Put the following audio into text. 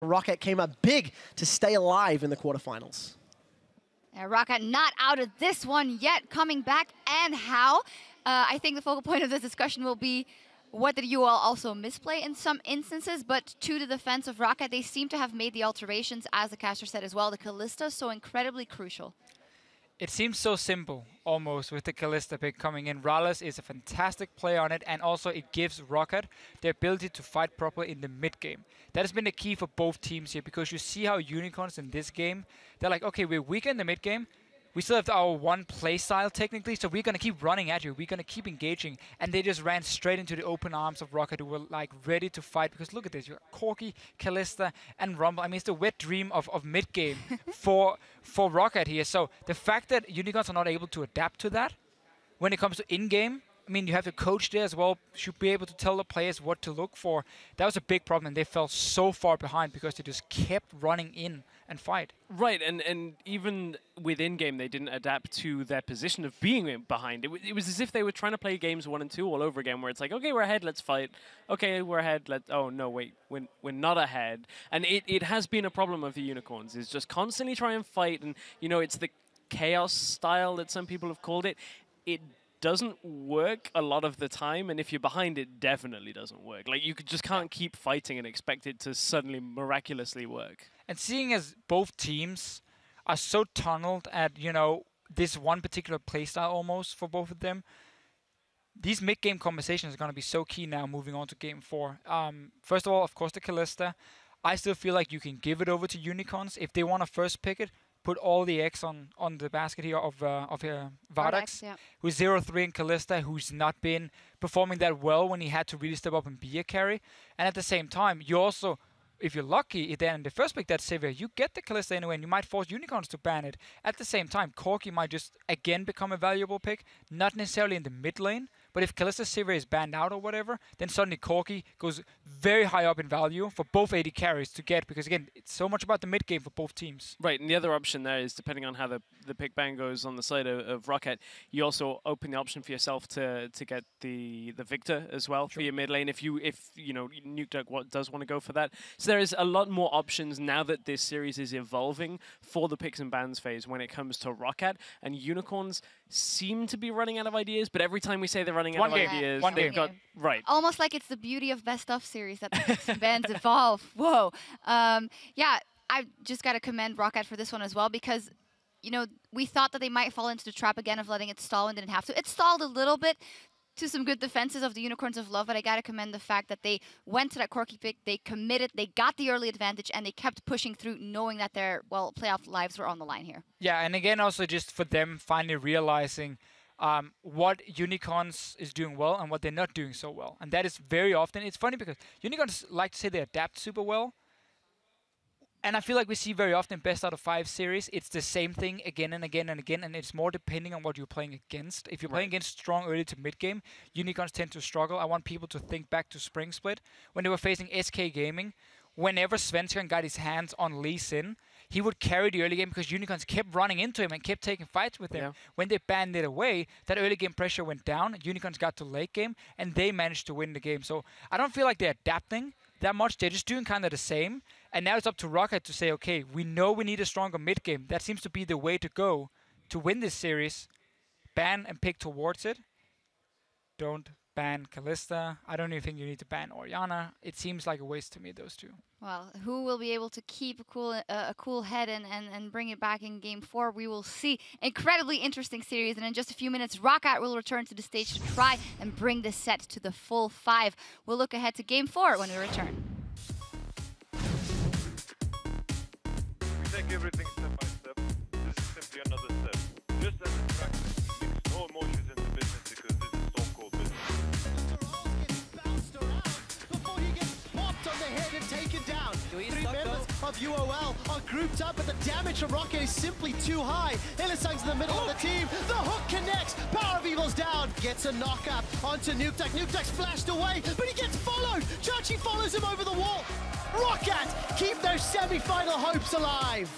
ROCCAT came up big to stay alive in the quarterfinals. ROCCAT not out of this one yet, coming back, and how. I think the focal point of this discussion will be what did you all also misplay in some instances, but to the defense of ROCCAT, they seem to have made the alterations, as the caster said as well, the Kalista, so incredibly crucial. It seems so simple, almost, with the Kalista pick coming in. Rallis is a fantastic play on it, and also it gives ROCCAT the ability to fight properly in the mid-game. That has been the key for both teams here, because you see how Unicorns in this game, they're like, okay, we're weaker in the mid-game, we still have our one play style technically, so we're going to keep running at you, we're going to keep engaging, and they just ran straight into the open arms of ROCCAT, who were like ready to fight, because look at this, you got Corki, Kalista, and Rumble. I mean, it's the wet dream of mid-game for ROCCAT here. So the fact that Unicorns are not able to adapt to that when it comes to in-game, I mean, you have the coach there as well, should be able to tell the players what to look for. That was a big problem, and they fell so far behind because they just kept running in and fight. Right, and even within game, they didn't adapt to their position of being behind. It was as if they were trying to play games 1 and 2 all over again, where it's like, okay, we're ahead, let's fight. Okay, we're ahead, oh no, wait, we're not ahead. And it has been a problem of the Unicorns, is just constantly try and fight, and you know, it's the chaos style that some people have called it. It doesn't work a lot of the time, and if you're behind, it definitely doesn't work. Like, you just can't keep fighting and expect it to suddenly miraculously work. And seeing as both teams are so tunneled at, you know, this one particular playstyle almost for both of them, these mid-game conversations are going to be so key now moving on to Game 4. First of all, of course, the Kalista. I still feel like you can give it over to Unicorns. If they want to first pick it, put all the eggs on the basket here of Vardax, yeah. Who's 0-3 in Kalista, who's not been performing that well when he had to really step up and be a carry. And at the same time, you also, if you're lucky, then in the first pick that's Severe, you get the Kalista anyway, and you might force Unicorns to ban it. At the same time, Corki might just again become a valuable pick, not necessarily in the mid lane, but if Kalista Severe is banned out or whatever, then suddenly Corki goes very high up in value for both AD carries to get, because again, it's so much about the mid game for both teams. Right, and the other option there is, depending on how the pick ban goes on the side of ROCCAT, you also open the option for yourself to get the Victor as well for your mid lane if you know Nukeduck does want to go for that. So there is a lot more options now that this series is evolving for the picks and bans phase when it comes to ROCCAT, and Unicorns seem to be running out of ideas, but every time we say they're running out of ideas, they've got right. Almost like it's the beauty of best of series that the picks and bans evolve. Whoa. Yeah, I just got to commend ROCCAT for this one as well, because you know, we thought that they might fall into the trap again of letting it stall and didn't have to. It stalled a little bit to some good defenses of the Unicorns of Love, but I got to commend the fact that they went to that Corki pick, they committed, they got the early advantage, and they kept pushing through, knowing that their, well, playoff lives were on the line here. Yeah, and again, also just for them finally realizing what Unicorns is doing well and what they're not doing so well. And that is very often, it's funny because Unicorns like to say they adapt super well, and I feel like we see very often best out of 5 series, it's the same thing again and again and again, and it's more depending on what you're playing against. If you're playing against strong early to mid game, Unicorns tend to struggle. I want people to think back to Spring Split when they were facing SK Gaming. Whenever Svensson got his hands on Lee Sin, he would carry the early game because Unicorns kept running into him and kept taking fights with him. Yeah. When they banned it away, that early game pressure went down, Unicorns got to late game, and they managed to win the game. So I don't feel like they're adapting that much. They're just doing kind of the same. And now it's up to ROCCAT to say, okay, we know we need a stronger mid game. That seems to be the way to go to win this series. Ban and pick towards it. Don't ban Kalista. I don't even think you need to ban Orianna. It seems like a waste to me, those two. Well, who will be able to keep a cool head and bring it back in Game 4? We will see. Incredibly interesting series, and in just a few minutes, ROCCAT will return to the stage to try and bring the set to the full 5. We'll look ahead to Game 4 when we return. We take everything step by step. This is simply another step. Just as in practice, we mix no emotions into business because this is so-called business. Before he gets popped on the head and taken down. 3 members of UOL are grouped up, but the damage from ROCCAT is simply too high. Illisung's in the middle of the team. The hook connects. Power of Evil's down. Gets a knock-up onto Nukeduck. Nukeduck's flashed away, but he gets followed. Chachi follows him over the wall. ROCCAT keep their semi-final hopes alive.